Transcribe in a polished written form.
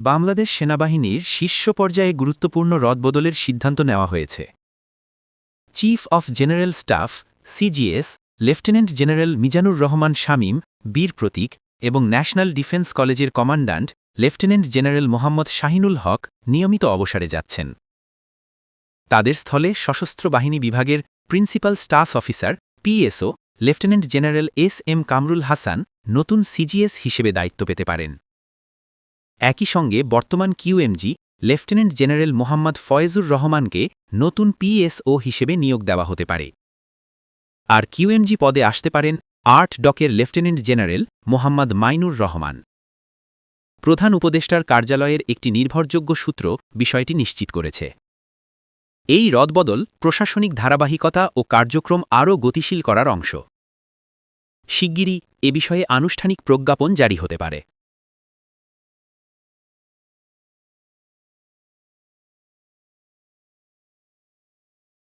বাংলাদেশ সেনাবাহিনীর শীর্ষ পর্যায়ে গুরুত্বপূর্ণ রদবদলের সিদ্ধান্ত নেওয়া হয়েছে। Chief of general staff CGS lieutenant general Mizanur Rahman Shamim Bir Protik এবং ন্যাশনাল ডিফেন্স কলেজের commandant lieutenant general Mohammad Shahinul Haque নিয়মিত অবসরে যাচ্ছেন। তাদের স্থলে সশস্ত্র বাহিনী বিভাগের principal staff officer PSO lieutenant general এস.এম. কামরুল হাসান নতুন সিজিএস হিসেবে দায়িত্ব পেতে পারেন। একই সঙ্গে বর্তমান QMG lieutenant general Mohammad Faizur রহমানকে নতুন পিএসও হিসেবে নিয়োগ দেওয়া হতে পারে। আর কিউএমজি পদে আসতে পারেন ৮ ডকের লেফটেন্যান্ট জেনারেল মোহাম্মদ মাইনুর রহমান। প্রধান উপদেষ্টার কার্যালয়ের একটি নির্ভরযোগ্য সূত্র বিষয়টি নিশ্চিত করেছে। এই রদবদল প্রশাসনিক ধারাবাহিকতা ও কার্যক্রম আরও গতিশীল করার অংশ। শিগগিরই এ বিষয়ে আনুষ্ঠানিক প্রজ্ঞাপন জারি হতে পারে।